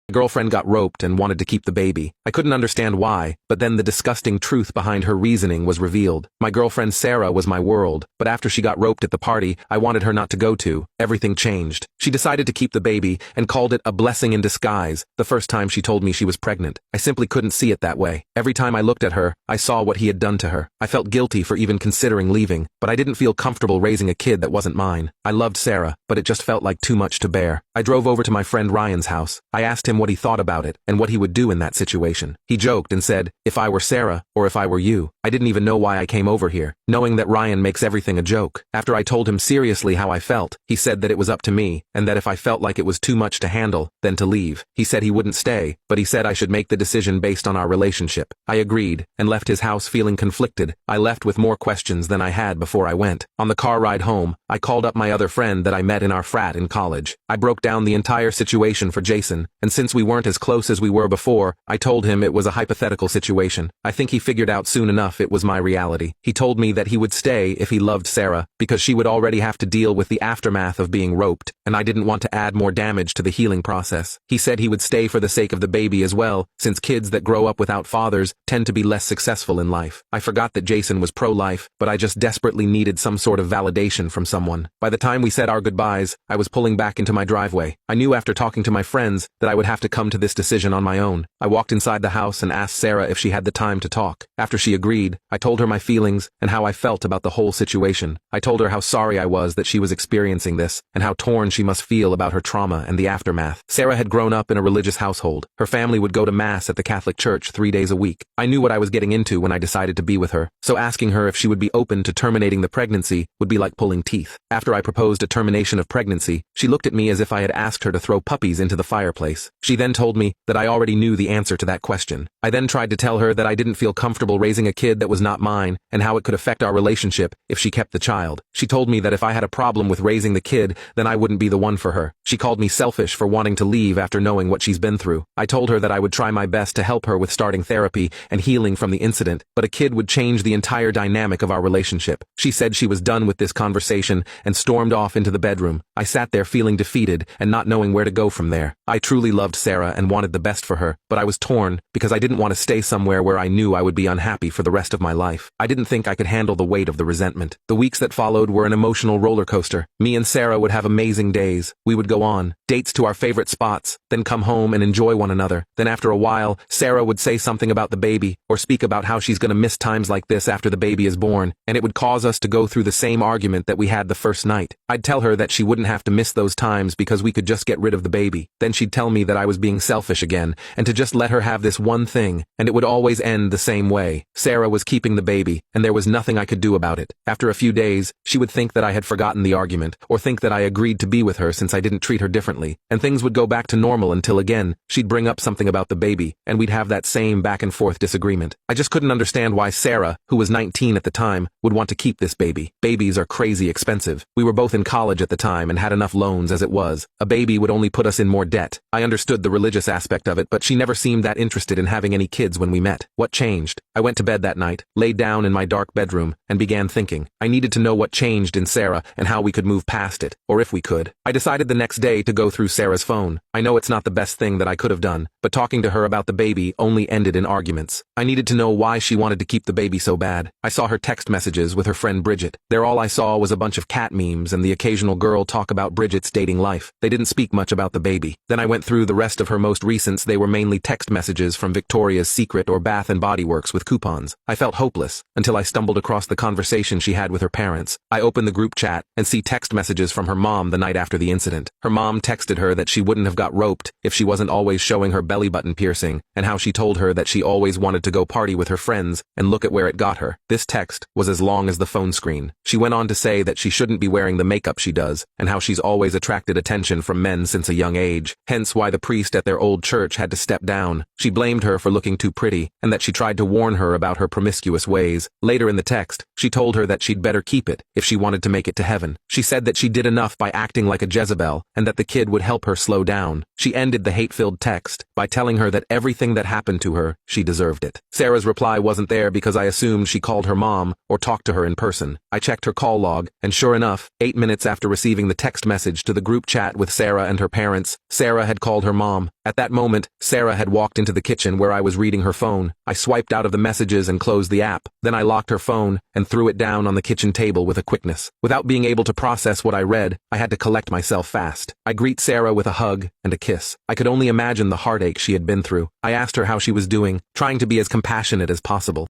My girlfriend got roped and wanted to keep the baby. I couldn't understand why, but then the disgusting truth behind her reasoning was revealed. My girlfriend Sarah was my world, but after she got roped at the party I wanted her not to go to, everything changed. She decided to keep the baby and called it a blessing in disguise the first time she told me she was pregnant. I simply couldn't see it that way. Every time I looked at her, I saw what he had done to her. I felt guilty for even considering leaving, but I didn't feel comfortable raising a kid that wasn't mine. I loved Sarah, but it just felt like too much to bear. I drove over to my friend Ryan's house. I asked him what he thought about it and what he would do in that situation. He joked and said, if I were Sarah, or if I were you. I didn't even know why I came over here, knowing that Ryan makes everything a joke. After I told him seriously how I felt, he said that it was up to me, and that if I felt like it was too much to handle, then to leave. He said he wouldn't stay, but he said I should make the decision based on our relationship. I agreed, and left his house feeling conflicted. I left with more questions than I had before I went. On the car ride home, I called up my other friend that I met in our frat in college. I broke down the entire situation for Jason, and since we weren't as close as we were before, I told him it was a hypothetical situation. I think he figured out soon enough it was my reality. He told me that he would stay if he loved Sarah, because she would already have to deal with the aftermath of being roped, and I didn't want to add more damage to the healing process. He said he would stay for the sake of the baby as well, since kids that grow up without fathers tend to be less successful in life. I forgot that Jason was pro-life, but I just desperately needed some sort of validation from someone. By the time we said our goodbyes, I was pulling back into my driveway. I knew after talking to my friends that I would have to come to this decision on my own. I walked inside the house and asked Sarah if she had the time to talk. After she agreed, I told her my feelings and how I felt about the whole situation. I told her how sorry I was that she was experiencing this, and how torn she must feel about her trauma and the aftermath. Sarah had grown up in a religious household. Her family would go to Mass at the Catholic Church 3 days a week. I knew what I was getting into when I decided to be with her, so asking her if she would be open to terminating the pregnancy would be like pulling teeth. After I proposed a termination of pregnancy, she looked at me as if I had asked her to throw puppies into the fireplace. She then told me that I already knew the answer to that question. I then tried to tell her that I didn't feel comfortable raising a kid that was not mine, and how it could affect our relationship if she kept the child. She told me that if I had a problem with raising the kid, then I wouldn't be the one for her. She called me selfish for wanting to leave after knowing what she's been through. I told her that I would try my best to help her with starting therapy and healing from the incident, but a kid would change the entire dynamic of our relationship. She said she was done with this conversation and stormed off into the bedroom. I sat there feeling defeated and not knowing where to go from there. I truly loved Sarah and wanted the best for her, but I was torn because I didn't want to stay somewhere where I knew I would be unhappy for the rest of my life. I didn't think I could handle the weight of the resentment. The weeks that followed were an emotional roller coaster. Me and Sarah would have amazing days. We would go on dates to our favorite spots, then come home and enjoy one another. Then after a while, Sarah would say something about the baby, or speak about how she's gonna miss times like this after the baby is born, and it would cause us to go through the same argument that we had the first night. I'd tell her that she wouldn't have to miss those times because we could just get rid of the baby. Then she'd tell me that I was being selfish again, and to just let her have this one thing, and it would always end the same way. Sarah was keeping the baby, and there was nothing I could do about it. After a few days, she would think that I had forgotten the argument, or think that I agreed to be with her since I didn't treat her differently, and things would go back to normal until again, she'd bring up something about the baby, and we'd have that same back and forth disagreement. I just couldn't understand why Sarah, who was 19 at the time, would want to keep this baby. Babies are crazy expensive. We were both in college at the time and had enough loans as it was. A baby would only put us in more debt. I understood the religious aspect of it, but she never seemed that interested in having any kids when we met. What changed? I went to bed that night, laid down in my dark bedroom, and began thinking. I needed to know what changed in Sarah and how we could move past it, or if we could. I decided the next day to go through Sarah's phone. I know it's not the best thing that I could have done, but talking to her about the baby only ended in arguments. I needed to know why she wanted to keep the baby so bad. I saw her text messages with her friend Bridget. There all I saw was a bunch of cat memes and the occasional girl talk about Bridget's dating life. They didn't speak much about the baby. Then I went through the rest of her most recents. They were mainly text messages from Victoria's Secret or Bath & Body Works with coupons. I felt hopeless until I stumbled across the conversation she had with her parents. I opened the group chat and see text messages from her mom the night after the incident. Her mom texted her that she wouldn't have got roped if she wasn't always showing her belly button piercing, and how she told her that she always wanted to go party with her friends, and look at where it got her. This text was as long as the phone screen. She went on to say that she shouldn't be wearing the makeup she does, and how she's always attracted attention from men since a young age, hence why the priest at their old church had to step down. She blamed her for looking too pretty, and that she tried to warn her about her promiscuous ways. Later in the text, she told her that she'd better keep it if she wanted to make it to heaven. She said that she did enough by acting like a Jezebel and that the kid would help her slow down. She ended the hate-filled text by telling her that everything that happened to her, she deserved it. Sarah's reply wasn't there because I assumed she called her mom or talked to her in person. I checked her call log, and sure enough, 8 minutes after receiving the text message to the group chat with Sarah and her parents, Sarah had called her mom. At that moment, Sarah had walked into the kitchen where I was reading her phone. I swiped out of the messages and closed the app. Then I locked her phone and threw it down on the kitchen table with a quickness. Without being able to process what I read, I had to collect myself fast. I greet Sarah with a hug and a kiss. I could only imagine the heartache she had been through. I asked her how she was doing, trying to be as compassionate as possible.